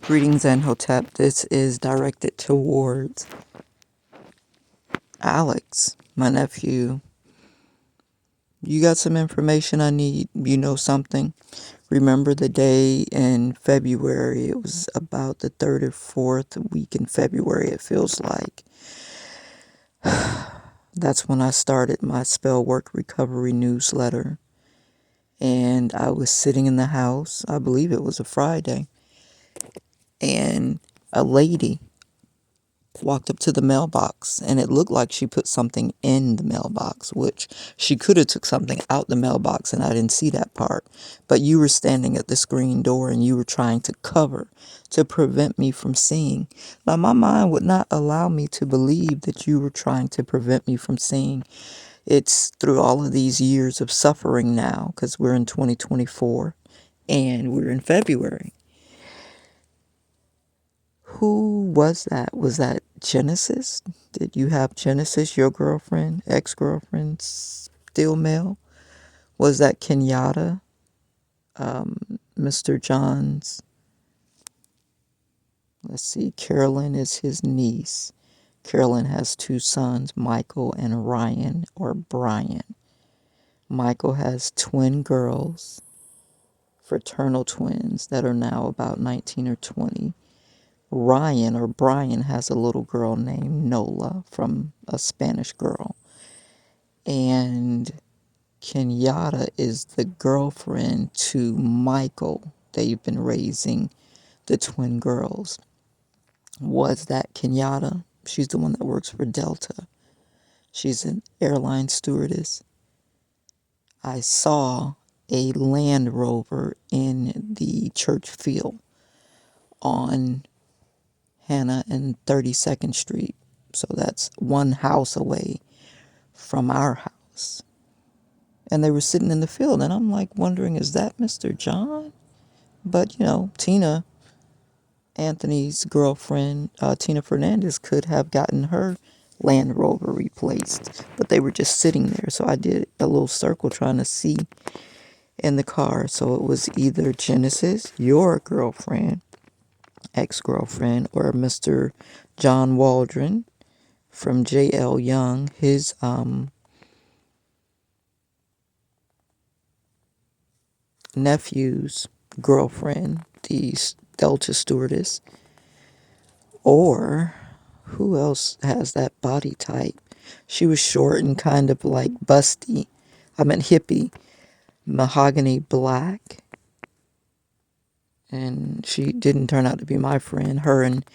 Greetings and Hotep. This is directed towards Alex, my nephew. You got some information I need? You know something? Remember the day in February? It was about the third or fourth week in February, it feels like. That's when I started my spell work recovery newsletter. And I was sitting in the house, I believe it was a Friday, and a lady walked up to the mailbox, and it looked like she put something in the mailbox, which she could have took something out the mailbox, and I didn't see that part. But you were standing at the screen door and you were trying to cover to prevent me from seeing. Now my mind would not allow me to believe that you were trying to prevent me from seeing. It's through all of these years of suffering now, because we're in 2024 and we're in February. Who was that? Was that Genesis? Did you have Genesis, your girlfriend, ex-girlfriend, still male? Was that Kenyatta, Mr. John's? Let's see, Carolyn is his niece. Carolyn has two sons, Michael and Ryan, or Brian. Michael has twin girls, fraternal twins that are now about 19 or 20. Ryan or Brian has a little girl named Nola from a Spanish girl. And Kenyatta is the girlfriend to Michael. They've been raising the twin girls. Was that Kenyatta? She's the one that works for Delta. She's an airline stewardess. I saw a Land Rover in the church field on Hannah and 32nd Street. So that's one house away from our house. And they were sitting in the field, and I'm like wondering, is that Mr. John? But, Tina, Anthony's girlfriend, Tina Fernandez, could have gotten her Land Rover replaced. But they were just sitting there. So I did a little circle trying to see in the car. So it was either Genesis, your girlfriend, ex-girlfriend, or Mr. John Waldron from J.L. Young, his nephew's girlfriend, the Delta stewardess. Or who else has that body type? She was short and kind of like busty. I meant hippie, mahogany black. And she didn't turn out to be my friend. Her and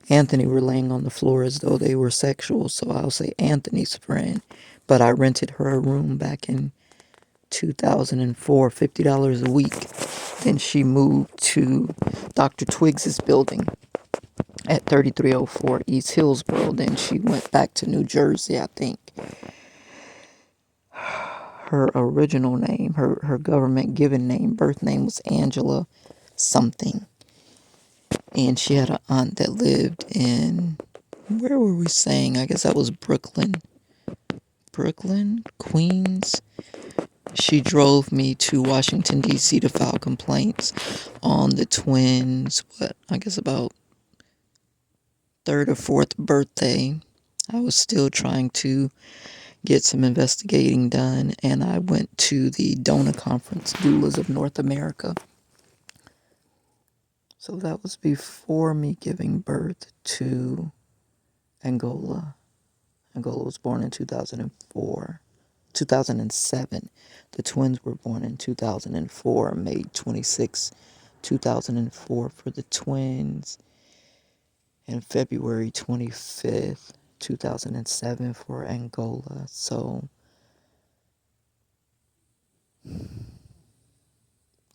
Anthony were laying on the floor as though they were sexual, so I'll say Anthony's friend. But I rented her a room back in 2004, $50 a week. Then she moved to Dr. Twiggs's building at 3304 East Hillsboro. Then she went back to New Jersey, I think. Her original name, her government given name, birth name was Angela something. And she had an aunt that lived in, where were we saying? I guess that was Brooklyn, Queens. She drove me to Washington, D.C. to file complaints on the twins, I guess about third or fourth birthday. I was still trying to get some investigating done, and I went to the DONA conference, Doulas of North America. So that was before me giving birth to Angola. Angola was born in 2007. The twins were born in 2004, May 26, 2004 for the twins, and February 25th, 2007 for Angola. So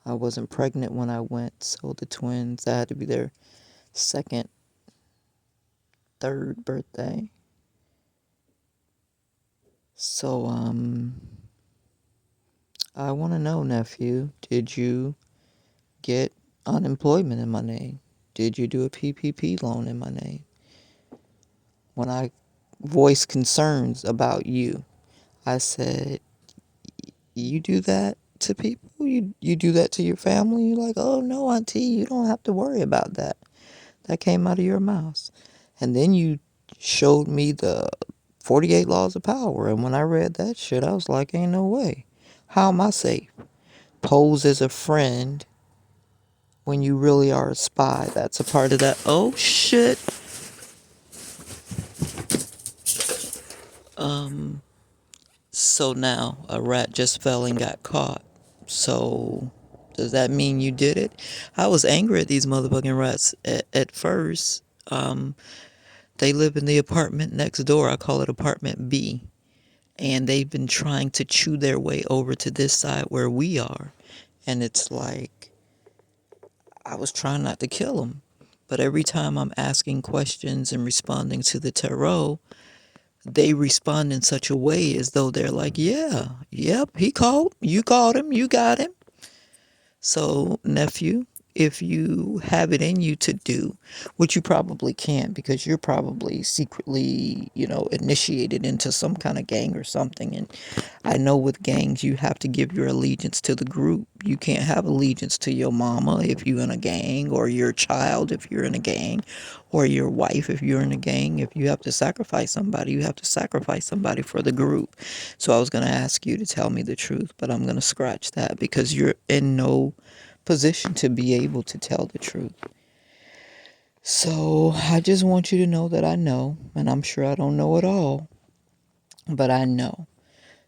I wasn't pregnant when I went, so the twins, that had to be their second, third birthday. So, I want to know, nephew, did you get unemployment in my name? Did you do a PPP loan in my name? When I voiced concerns about you, I said, you do that to people? You do that to your family? You're like, oh no, auntie, you don't have to worry about that. that came out of your mouth. And then you showed me the 48 laws of power. And when I read that shit, I was like, ain't no way. How am I safe? Pose as a friend when you really are a spy. That's a part of that. Oh, shit. So now a rat just fell and got caught. So does that mean you did it? I was angry at these motherfucking rats at first. They live in the apartment next door. I call it apartment B. And they've been trying to chew their way over to this side where we are. And it's like, I was trying not to kill them. But every time I'm asking questions and responding to the tarot, they respond in such a way as though they're like, yeah, yep, you called him, you got him. So, nephew, if you have it in you to do, which you probably can't because you're probably secretly, initiated into some kind of gang or something. And I know with gangs, you have to give your allegiance to the group. You can't have allegiance to your mama if you're in a gang, or your child if you're in a gang, or your wife if you're in a gang. If you have to sacrifice somebody, you have to sacrifice somebody for the group. So I was going to ask you to tell me the truth, but I'm going to scratch that because you're in no position to be able to tell the truth. So I just want you to know that I know, and I'm sure I don't know it all, but I know.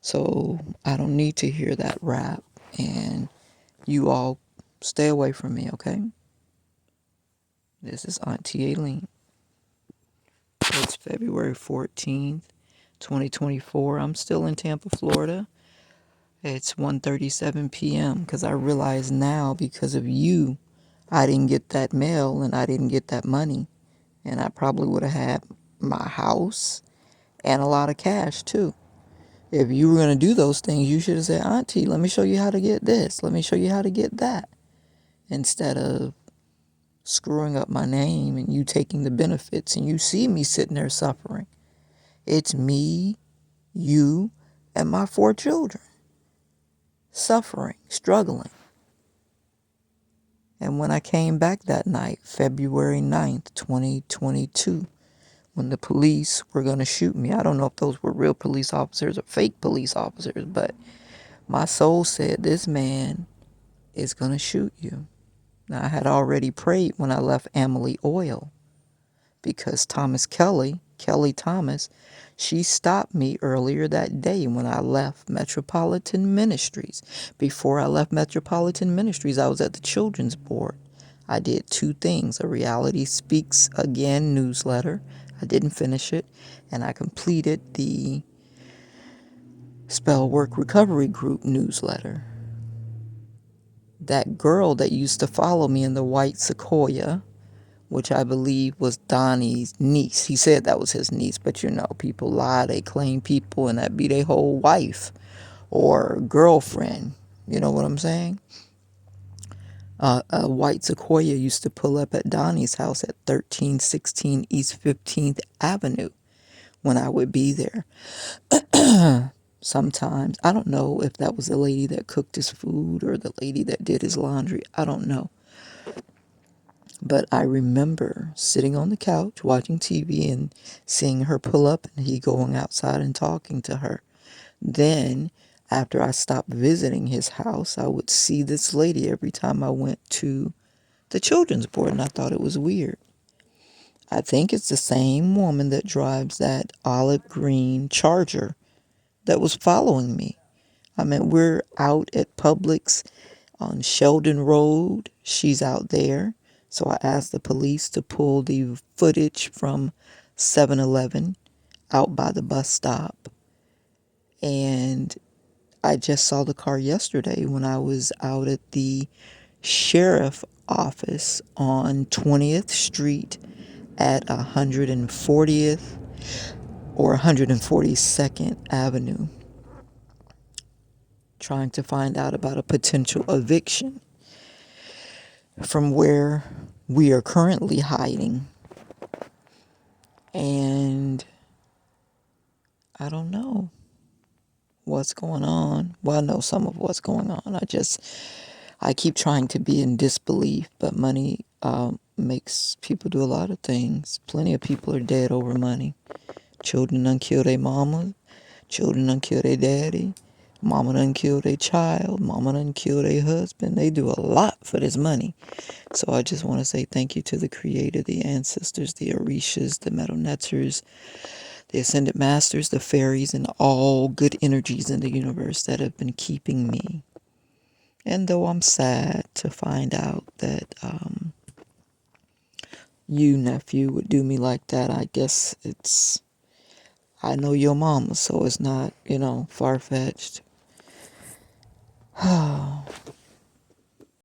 So I don't need to hear that rap, and you all stay away from me, okay? This is Auntie Aileen. It's February 14th, 2024. I'm still in Tampa, Florida. It's 1:37 p.m. because I realize now because of you, I didn't get that mail and I didn't get that money. And I probably would have had my house and a lot of cash too. If you were going to do those things, you should have said, Auntie, let me show you how to get this. Let me show you how to get that. Instead of screwing up my name and you taking the benefits and you see me sitting there suffering. It's me, you, and my 4 children suffering, struggling. And when I came back that night, February 9th, 2022, when the police were going to shoot me, I don't know if those were real police officers or fake police officers, but my soul said, this man is going to shoot you. Now, I had already prayed when I left Emily Oil because Kelly Thomas, she stopped me earlier that day when I left Metropolitan Ministries. Before I left Metropolitan Ministries, I was at the Children's Board. I did 2 things, a Reality Speaks Again newsletter. I didn't finish it. And I completed the Spell Work Recovery Group newsletter. That girl that used to follow me in the white Sequoia, which I believe was Donnie's niece. He said that was his niece, but people lie, they claim people, and that be their whole wife or girlfriend. You know what I'm saying? A white Sequoia used to pull up at Donnie's house at 1316 East 15th Avenue when I would be there. Sometimes. I don't know if that was the lady that cooked his food or the lady that did his laundry. I don't know. But I remember sitting on the couch watching TV and seeing her pull up and he going outside and talking to her. Then, after I stopped visiting his house, I would see this lady every time I went to the children's board, and I thought it was weird. I think it's the same woman that drives that olive green Charger that was following me. I mean, we're out at Publix on Sheldon Road. She's out there. So I asked the police to pull the footage from 7-Eleven out by the bus stop. And I just saw the car yesterday when I was out at the sheriff office on 20th Street at 140th or 142nd Avenue, trying to find out about a potential eviction from where we are currently hiding. And I don't know what's going on. Well, I know some of what's going on. I keep trying to be in disbelief, but makes people do a lot of things. Plenty of people are dead over money. Children done kill their mama. Children done kill their daddy. Mama done kill their child. Mama done kill their husband. They do a lot for this money. So I just want to say thank you to the Creator, the ancestors, the Orishas, the Metal Netzers, the Ascended Masters, the fairies, and all good energies in the universe that have been keeping me. And though I'm sad to find out that you, nephew, would do me like that, I guess I know your mama, so it's not, far-fetched.